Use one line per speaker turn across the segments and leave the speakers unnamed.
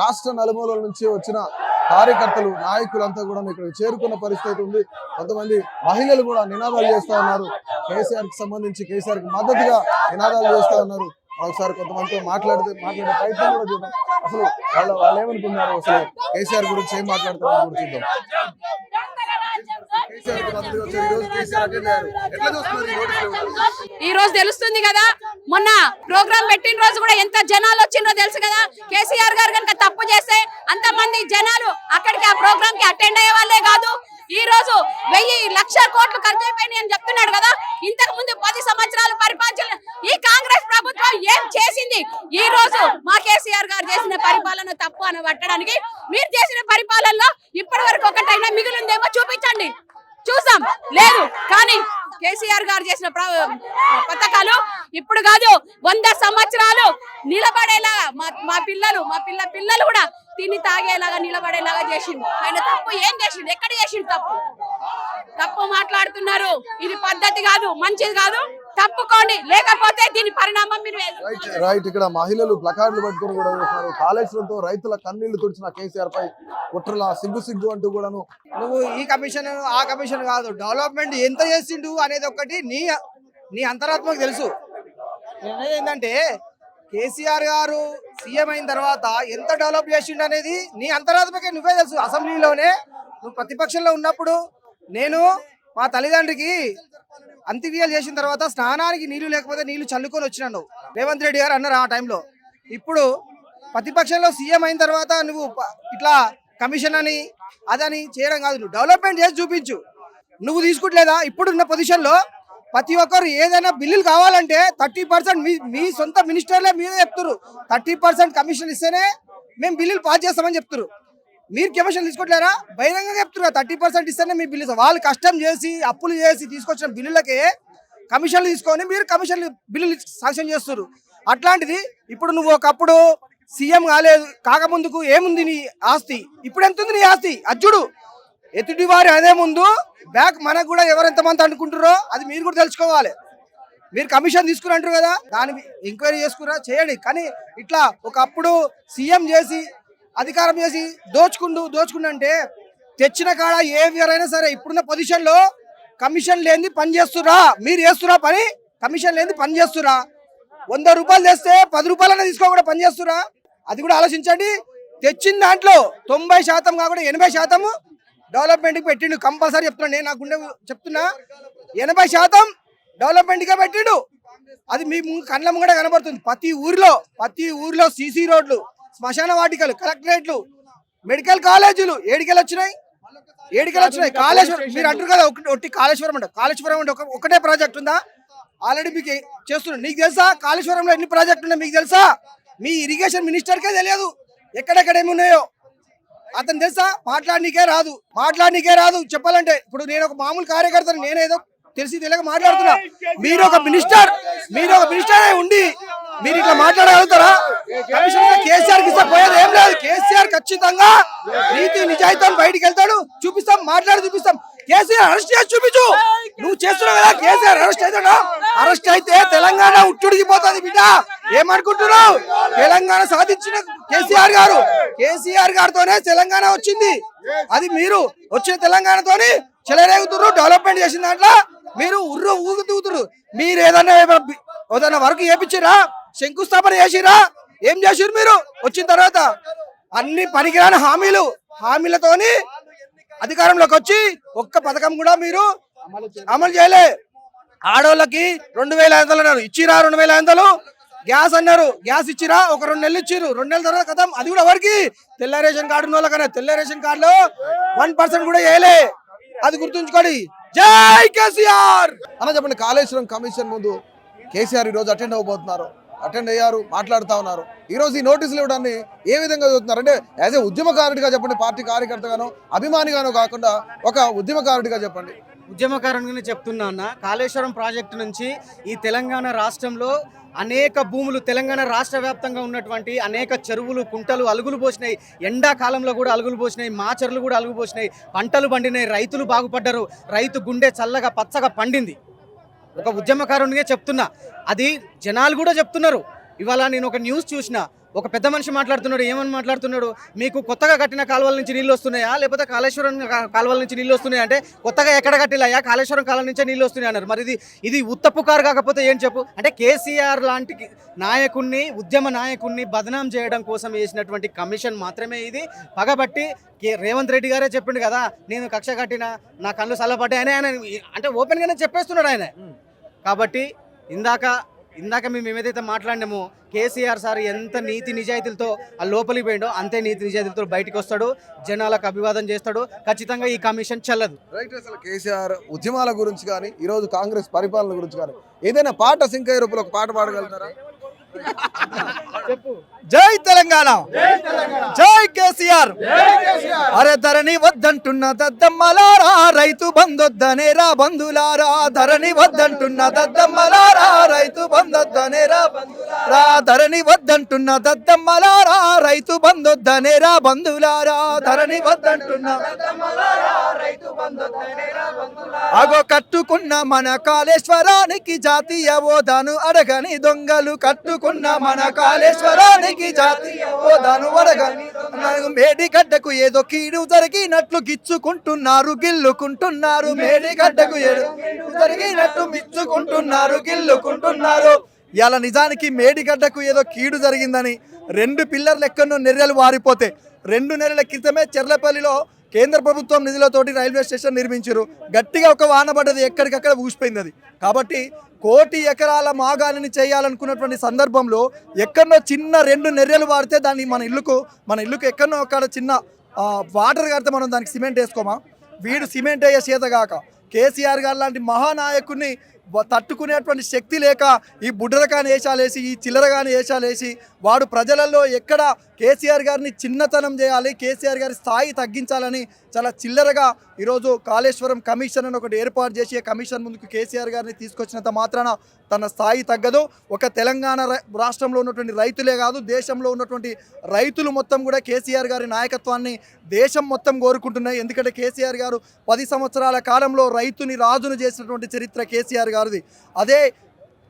రాష్ట్ర నలుమూలల నుంచి వచ్చిన కార్యకర్తలు నాయకులంతా కూడా ఇక్కడ చేరుకున్న పరిస్థితి ఉంది. కొంతమంది మహిళలు కూడా నినాదాలు చేస్తా ఉన్నారు. కేసీఆర్ కి సంబంధించి కేసీఆర్ కి మద్దతుగా నినాదాలు చేస్తా ఉన్నారు. ఒకసారి కొంతమందితో మాట్లాడే ప్రయత్నం కూడా చూద్దాం. అసలు వాళ్ళు ఏమనుకున్నారు, అసలు కేసీఆర్ గురించి ఏం మాట్లాడుతున్నారో కూడా చూద్దాం.
ఈ రోజు తెలుస్తుంది కదా, మొన్న ప్రోగ్రామ్ పెట్టిన రోజు కూడా ఎంత జనాలు వచ్చిందో తెలుసు కదా. కేసీఆర్ గారు కనుక తప్పు చేస్తే అంతమంది జనాలు అక్కడికి ఆ ప్రోగ్రామ్ కి అటెండ్ అయ్యే వాళ్ళే కాదు. ఈ రోజు 1000 కోట్లు ఖర్చు అయిపోయినాయి అని చెప్తున్నాడు కదా. ఇంతకు ముందు 10 సంవత్సరాలు పరిపాలన ఈ కాంగ్రెస్ ప్రభుత్వం ఏం చేసింది? ఈ రోజు మా కేసీఆర్ గారు చేసిన పరిపాలన తప్పు అని పట్టడానికి మీరు చేసిన పరిపాలనలో ఇప్పటి వరకు ఒకటైనా మిగిలిందేమో చూపించండి, చూసాం. లేదు కానీ కేసీఆర్ గారు చేసిన పథకాలు ఇప్పుడు కాదు 100 సంవత్సరాలు నిలబడేలా మా పిల్లలు కూడా తిని తాగేలాగా నిలబడేలాగా చేసిండు. ఆయన తప్పు ఏం చేసిండు? ఎక్కడ చేసిండు తప్పు మాట్లాడుతున్నారు. ఇది పద్ధతి కాదు, మంచిది కాదు. తప్పుకోండి, లేకపోతే దీని పరిణామం మీరు
రైట్. ఇక్కడ మహిళలు ప్లకార్డులు పట్టుకుని కూడా చూస్తున్నారు. కాళేశ్వరంతో రైతుల కన్నీళ్లు తుడిచిన కేసీఆర్ పై కుట్రలా సిగ్గు అంటూ కూడాను.
నువ్వు ఈ కమిషన్ ఆ కమిషన్ కాదు, డెవలప్మెంట్ ఎంత చేసిండు అనేది ఒక్కటి నీ అంతరాత్మకు తెలుసు. ఏంటంటే కేసీఆర్ గారు సీఎం అయిన తర్వాత ఎంత డెవలప్ చేసిండు అనేది నీ అంతరాత్మకే నువ్వే తెలుసు. అసెంబ్లీలోనే నువ్వు ప్రతిపక్షంలో ఉన్నప్పుడు నేను మా తల్లిదండ్రికి అంత్యక్రియలు చేసిన తర్వాత స్నానానికి నీళ్లు లేకపోతే నీళ్లు చల్లుకొని వచ్చినాను రేవంత్ రెడ్డి గారు అన్నారు ఆ టైంలో. ఇప్పుడు ప్రతిపక్షంలో సీఎం అయిన తర్వాత నువ్వు ఇట్లా కమిషన్ అని అదని చేయడం కాదు, నువ్వు డెవలప్మెంట్ చేసి చూపించు. నువ్వు తీసుకుంటలేదా? ఇప్పుడున్న పొజిషన్లో ప్రతి ఒక్కరు ఏదైనా బిల్లులు కావాలంటే 30% మీ సొంత మినిస్టర్లే మీరే చెప్తారు. 30% కమిషన్ ఇస్తేనే మేము బిల్లులు పాస్ చేస్తామని చెప్తారు. మీరు కమిషన్ తీసుకోవట్లేరా? బహిరంగంగా చెప్తున్నారు 30% ఇస్తేనే మీ బిల్లు. వాళ్ళు కష్టం చేసి అప్పులు చేసి తీసుకొచ్చిన బిల్లులకే కమిషన్లు తీసుకొని మీరు బిల్లులు శాంక్షన్ చేస్తారు. అట్లాంటిది ఇప్పుడు నువ్వు ఒకప్పుడు సీఎం కాకముందుకు ఏముంది నీ ఆస్తి, ఇప్పుడు ఎంత ఉంది నీ ఆస్తి? అజ్జుడు ఎదుటి వారి అదే ముందు బ్యాక్ మనకు కూడా ఎవరెంతమంది అనుకుంటారో అది మీరు కూడా తెలుసుకోవాలి. మీరు కమిషన్ తీసుకుని అంటారు కదా, దాని ఎంక్వైరీ చేసుకురా చేయండి. కానీ ఇట్లా ఒకప్పుడు సీఎం చేసి అధికారం చేసి దోచుకుండు అంటే తెచ్చిన కాడ ఏ ఎవరైనా సరే ఇప్పుడున్న పొజిషన్లో కమిషన్ లేని పని చేస్తురా? మీరు చేస్తురా పని? కమిషన్ లేని పని చేస్తురా? 100 రూపాయలు తెస్తే 10 రూపాయలన్నా తీసుకోకుండా పని చేస్తురా? అది కూడా ఆలోచించండి. తెచ్చిన దాంట్లో 90% కాకుండా 80% డెవలప్మెంట్కి పెట్టిండు. కంపల్సరీ చెప్తున్నా, నేను నాకు చెప్తున్నా 80% డెవలప్మెంట్గా పెట్టిండు. అది మీ కళ్ళ ముంగడ కనబడుతుంది. ప్రతి ఊరిలో సీసీ రోడ్లు, శ్మశాన వాటికలు, కలెక్టరేట్లు, మెడికల్ కాలేజీలు ఏడికెళ్ళి వచ్చినాయి. కాళేశ్వరం మీరు అంటారు కదా, ఒకటి కాళేశ్వరం అంటే ఒకటే ప్రాజెక్ట్ ఉందా? ఆల్రెడీ మీకు చేస్తున్నారు. నీకు తెలుసా కాళేశ్వరంలో ఎన్ని ప్రాజెక్టులు ఉన్నాయి? మీకు తెలుసా? మీ ఇరిగేషన్ మినిస్టర్కే తెలియదు ఎక్కడెక్కడ ఏమి ఉన్నాయో. అతను తెలుసా? మాట్లాడనీకే రాదు. చెప్పాలంటే ఇప్పుడు నేను ఒక మామూలు కార్యకర్తను, నేనేదో తెలియక మాట్లాడుతున్నా. మీరు ఒక మినిస్టర్ ఉండి మీరు ఇట్లా మాట్లాడగలుగుతారా? కేసీఆర్ కి పోయేది ఏం లేదు. కేసీఆర్ ఖచ్చితంగా నీతి నిజాయితీ బయటికి వెళ్తాడు. చూపిస్తాం. కేసీఆర్ అరెస్ట్ చేసి చూపించు. నువ్వు చేస్తున్నావు కదా, కేసీఆర్ అరెస్ట్ అవుతాడా? అరెస్ట్ అయితే తెలంగాణ ఉట్టుడికిపోతుంది బిడ్డ. ఏమనుకుంటున్నావు? తెలంగాణ సాధించిన కేసీఆర్ గారితోనే తెలంగాణ వచ్చింది. అది మీరు వచ్చిన తెలంగాణతోని చెలరేగుతున్నారు. డెవలప్మెంట్ చేసిన దాంట్లో మీరు ఊగుతున్నారు. మీరు ఏదైనా వర్క్ చేపించిరా? శంకుస్థాపన చేసిరా? ఏం చేసిరు మీరు వచ్చిన తర్వాత? అన్ని పనికిరాని హామీలతోని అధికారంలోకి వచ్చి ఒక్క పథకం కూడా మీరు అమలు చేయలే. ఆడోళ్ళకి 2500 అన్నారు, ఇచ్చిరా 2500. గ్యాస్ అన్నారు, గ్యాస్ ఇచ్చిరా? ఒక 2 నెలలు ఇచ్చిరు. 2 నెలల తర్వాత కథం. అది కూడా ఎవరికి? తెల్ల రేషన్ కార్డు ఉన్న వాళ్ళకన్నా. తెల్ల రేషన్ కార్డులో 1% కూడా వేయలే. అది గుర్తుంచుకోండి. జై కేసీఆర్
అన్న చెప్పండి. కాళేశ్వరం కమిషన్ ముందు కేసీఆర్ ఈ రోజు అటెండ్ అయ్యారు, మాట్లాడుతూ ఉన్నారు. ఈ రోజు ఈ నోటీసులు ఇవ్వడాన్ని ఏ విధంగా చదువుతున్నారు? అంటే యాజ్ ఏ ఉద్యమకారుడిగా చెప్పండి, పార్టీ కార్యకర్తగానో అభిమానిగానో కాకుండా ఒక ఉద్యమకారుడిగా చెప్పండి.
ఉద్యమకారుడిగానే చెప్తున్నా అన్న. కాళేశ్వరం ప్రాజెక్టు నుంచి ఈ తెలంగాణ రాష్ట్రంలో అనేక భూములు, తెలంగాణ రాష్ట్ర వ్యాప్తంగా ఉన్నటువంటి అనేక చెరువులు, కుంటలు అలుగులు పోసినాయి. ఎండాకాలంలో కూడా అలుగులు పోసినాయి, మాచర్లు కూడా అలుగు పోసినాయి. పంటలు పండినాయి, రైతులు బాగుపడ్డారు. రైతు గుండె చల్లగా పచ్చగా పండింది. ఒక ఉద్యమకారునిగా చెప్తున్నా. అది జనాలు కూడా చెప్తున్నారు. ఇవాళ నేను ఒక న్యూస్ చూసిన, ఒక పెద్ద మనిషి మాట్లాడుతున్నాడు. ఏమని మాట్లాడుతున్నాడు? మీకు కొత్తగా కట్టిన కాలువల నుంచి నీళ్ళు వస్తున్నాయా, లేకపోతే కాళేశ్వరం కాలువల నుంచి నీళ్ళు వస్తున్నాయా అంటే, కొత్తగా ఎక్కడ కట్టిలయ్యా, కాళేశ్వరం కాలువ నుంచే నీళ్ళు వస్తున్నాయి అన్నారు. మరి ఇది ఉత్తపు కారు కాకపోతే ఏం చెప్పు? అంటే కేసీఆర్ లాంటి నాయకుడిని, ఉద్యమ నాయకుడిని బదనాం చేయడం కోసం వేసినటువంటి కమిషన్ మాత్రమే ఇది. పగబట్టి రేవంత్ రెడ్డి గారే చెప్పిండు కదా, నేను కక్ష కట్టిన, నా కళ్ళు చల్లబడ్డాయి ఆయన అంటే ఓపెన్గానే చెప్పేస్తున్నాడు ఆయన. కాబట్టి ఇందాక మేము ఏదైతే మాట్లాడినామో, కేసీఆర్ సార్ ఎంత నీతి నిజాయితీలతో ఆ లోపలికి పోయిండో అంతే నీతి నిజాయితీలతో బయటకు వస్తాడు, జనాలకు అభివాదం చేస్తాడు. ఖచ్చితంగా ఈ కమిషన్ చెల్లదు.
రైట్. అసలు కేసీఆర్ ఉద్యమాల గురించి కానీ ఈరోజు కాంగ్రెస్ పరిపాలన గురించి కానీ ఏదైనా పాట సింకయ్య రూపంలో ఒక పాట పాడగలుగుతారా?
జై తెలంగాణ, జై కేసీఆర్. అరే ధరణి వద్దంటున్న దద్దమ్మలారా, రైతు బందొద్దనే రా బంధులారా. ధరణి వద్దంటున్న దద్దమ్మలారా, రైతు బందొద్దనే రా బంధులారా. ధరణి వద్దంటున్న దద్దమ్మలారా, రైతు బందొద్దనే రా బంధులారా. ధరణి వద్దంటున్న అగో కట్టుకున్న మన కాళేశ్వరానికి జాతీయ హోదాను అడగని దొంగలు, కట్టుకున్న మన కాళేశ్వరానికి జాతీయ హోదాను అడగని మేడిగడ్డకు ఏదో కీడు జరిగినట్లు గిచ్చుకుంటున్నారు, గిల్లుకుంటున్నారు. మేడిగడ్డకు ఏదో జరిగినట్టు మిచ్చుకుంటున్నారు, గిల్లుకుంటున్నారు. ఇలా నిజానికి మేడిగడ్డకు ఏదో కీడు జరిగిందని 2 పిల్లర్లు ఎక్కడో నెర్రెలు వారిపోతే 2 నెలల క్రితమే చెర్లపల్లిలో కేంద్ర ప్రభుత్వం నిధులతోటి రైల్వే స్టేషన్ నిర్మించారు. గట్టిగా ఒక వాన పడ్డది, ఎక్కడికక్కడ ఊసిపోయింది అది. కాబట్టి 1 కోటి ఎకరాల మాగాణిని చేయాలనుకున్నటువంటి సందర్భంలో ఎక్కడో చిన్న 2 నెర్రెలు వాడితే దాన్ని మన ఇల్లుకు ఎక్కడో అక్కడ చిన్న వాటర్ కడితే మనం దానికి సిమెంట్ వేసుకోమా? వీడు సిమెంట్ వేయ చేతగాక కేసీఆర్ గారు లాంటి మహానాయకుడిని తట్టుకునేటువంటి శక్తి లేక ఈ బుడ్డరకాని వేషాలేసి, ఈ చిల్లరగాని వేషాలేసి వాడు ప్రజలలో ఎక్కడ కేసీఆర్ గారిని చిన్నతనం చేయాలి, కేసీఆర్ గారి స్థాయి తగ్గించాలని చాలా చిల్లరగా ఈరోజు కాళేశ్వరం కమిషన్ అని ఒకటి ఏర్పాటు చేసి కమిషన్ ముందుకు కేసీఆర్ గారిని తీసుకొచ్చినంత మాత్రాన తన స్థాయి తగ్గదు. ఒక తెలంగాణ రాష్ట్రంలో ఉన్నటువంటి రైతులే కాదు, దేశంలో ఉన్నటువంటి రైతులు మొత్తం కూడా కేసీఆర్ గారి నాయకత్వాన్ని దేశం మొత్తం కోరుకుంటున్నాయి. ఎందుకంటే కేసీఆర్ గారు 10 సంవత్సరాల కాలంలో రైతుని రాజును చేసినటువంటి చరిత్ర కేసీఆర్ గారిది. అదే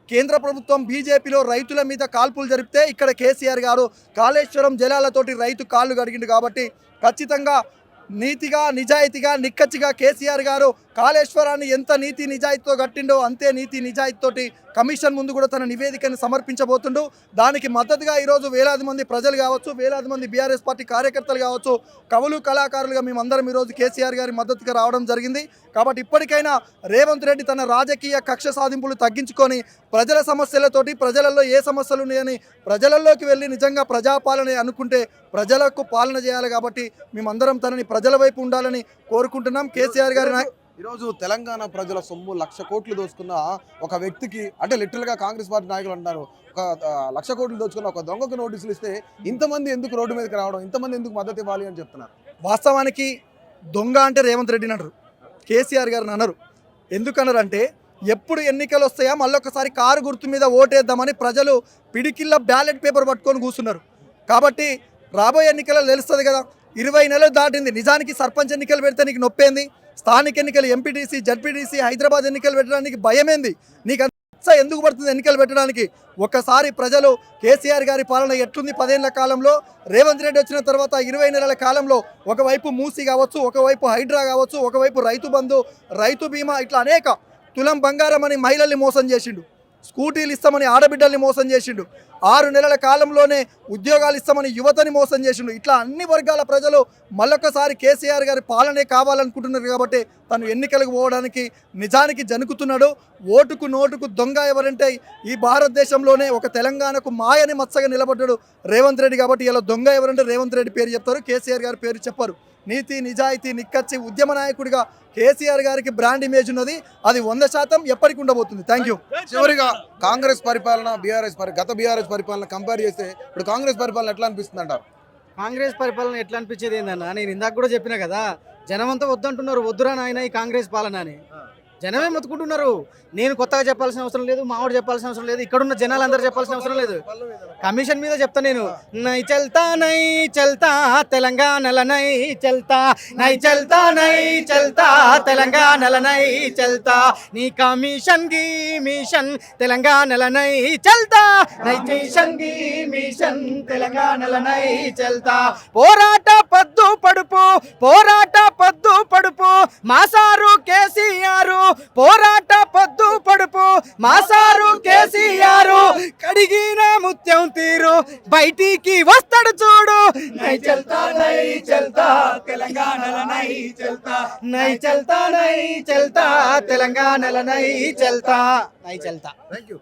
కేంద్ర ప్రభుత్వం బీజేపీలో రైతుల మీద కాల్పులు జరిపితే ఇక్కడ కేసీఆర్ గారు కాళేశ్వరం జలాలతోటి రైతు కాళ్ళు కడిగిండు. కాబట్టి ఖచ్చితంగా నీతిగా, నిజాయితీగా, నిక్కచ్చిగా కేసీఆర్ గారు కాళేశ్వరాన్ని ఎంత నీతి నిజాయితీతో కట్టిండో అంతే నీతి నిజాయితీతోటి కమిషన్ ముందు కూడా తన నివేదికను సమర్పించబోతుండు. దానికి మద్దతుగా ఈరోజు వేలాది మంది ప్రజలు కావచ్చు, వేలాది మంది బీఆర్ఎస్ పార్టీ కార్యకర్తలు కావచ్చు, కవులు కళాకారులుగా మేమందరం ఈరోజు కేసీఆర్ గారి మద్దతుగా రావడం జరిగింది. కాబట్టి ఇప్పటికైనా రేవంత్ రెడ్డి తన రాజకీయ కక్ష సాధింపులు తగ్గించుకొని ప్రజల సమస్యలతోటి, ప్రజలలో ఏ సమస్యలు ఉన్నాయని ప్రజలలోకి వెళ్ళి నిజంగా ప్రజాపాలన అనుకుంటే ప్రజలకు పాలన చేయాలి. కాబట్టి మేమందరం తనని ప్రజల వైపు ఉండాలని కోరుకుంటున్నాం. కేసీఆర్ గారి ఈరోజు తెలంగాణ ప్రజల సొమ్ము 1,00,000 కోట్లు దోచుకున్న ఒక వ్యక్తికి, అంటే లిటరల్గా కాంగ్రెస్ పార్టీ నాయకులు అంటారు, ఒక 1,00,000 కోట్లు దోచుకున్న ఒక దొంగకు నోటీసులు ఇస్తే ఇంతమంది ఎందుకు రోడ్డు మీదకి రావడం, ఇంతమంది ఎందుకు మద్దతు ఇవ్వాలి అని చెప్తున్నారు. వాస్తవానికి దొంగ అంటే రేవంత్ రెడ్డిని అన్నారు, కేసీఆర్ గారిని అన్నారు. ఎందుకన్నారంటే ఎప్పుడు ఎన్నికలు వస్తాయా మళ్ళొకసారి కారు గుర్తు మీద ఓటేద్దామని ప్రజలు పిడికిళ్ళ బ్యాలెట్ పేపర్ పట్టుకొని కూర్చున్నారు. కాబట్టి రాబోయే ఎన్నికల్లో తెలుస్తుంది కదా. 20 నెలలు దాటింది. నిజానికి సర్పంచ్ ఎన్నికలు పెడితే నీకు నొప్పేంది? స్థానిక ఎన్నికలు, ఎంపీటీసీ, జడ్పీటీసీ, హైదరాబాద్ ఎన్నికలు పెట్టడానికి భయమేంది? నీకు అంత ఎందుకు పడుతుంది ఎన్నికలు పెట్టడానికి? ఒక్కసారి ప్రజలు కేసీఆర్ గారి పాలన ఎట్లుంది 10 ఏళ్ల కాలంలో, రేవంత్ రెడ్డి వచ్చిన తర్వాత 20 నెలల కాలంలో ఒకవైపు మూసి కావచ్చు, ఒకవైపు హైడ్రా కావచ్చు, ఒకవైపు రైతు బంధు, రైతు బీమా, ఇట్లా అనేక తులం బంగారం అని మహిళల్ని మోసం చేసిండు, స్కూటీలు ఇస్తామని ఆడబిడ్డల్ని మోసం చేసిండు, 6 నెలల కాలంలోనే ఉద్యోగాలు ఇస్తామని యువతని మోసం చేసిండు. ఇట్లా అన్ని వర్గాల ప్రజలు మళ్ళొకసారి కేసీఆర్ గారి పాలనే కావాలనుకుంటున్నారు. కాబట్టి తను ఎన్నికలకు పోవడానికి నిజానికి జనుకుతున్నాడు. ఓటుకు నోటుకు దొంగ ఎవరంటే ఈ భారతదేశంలోనే ఒక తెలంగాణకు మాయని మచ్చగా నిలబడ్డాడు రేవంత్ రెడ్డి. కాబట్టి ఇలా దొంగ ఎవరంటే రేవంత్ రెడ్డి పేరు చెప్తారు, కేసీఆర్ గారి పేరు చెప్పారు. నీతి నిజాయితీ నిక్కచ్చి ఉద్యమ నాయకుడిగా కేసీఆర్ గారికి బ్రాండ్ ఇమేజ్ ఉన్నది. అది 100% ఎప్పటికి ఉండబోతుంది. Thank you. చివరిగా కాంగ్రెస్ పరిపాలన, గత బీఆర్ఎస్ పరిపాలన కంపేర్ చేస్తే ఇప్పుడు కాంగ్రెస్ పరిపాలన ఎట్లా అనిపిస్తుంది అంటారు?
కాంగ్రెస్ పరిపాలన ఎట్లా అనిపించేది ఏందన్నా, నేను ఇందాక కూడా చెప్పిన కదా, జనమంతా వద్దంటున్నారు, వద్దురా నాయన ఈ కాంగ్రెస్ పాలన అని. జనమే మొత్తుకుంటున్నారు. నేను కొత్తగా చెప్పాల్సిన అవసరం లేదు, మావాడు చెప్పాల్సిన అవసరం లేదు, ఇక్కడున్న జనాలందరూ చెప్పాల్సిన అవసరం లేదు. కమిషన్ మీద చెప్తా నేను. నై చల్తా తెలంగాణల నై చల్తా తెలంగాణల నై చల్తా నీ కమిషన్ కి మిషన్ తెలంగాణల నై చల్తా మిషన్ కి మిషన్ తెలంగాణల నై చల్తా పోరాట పద్దు పడుపు మాసారు కేసీఆర్ పోరాట పద్దు పడుపు మాసారు కేసీఆర్ కడిగిన ముత్యం తీరు బయటికి వస్తాడు చూడు. నై చల్తా తెలంగాణల నై చల్తా తెలంగాణల నై చల్తా.
Thank you.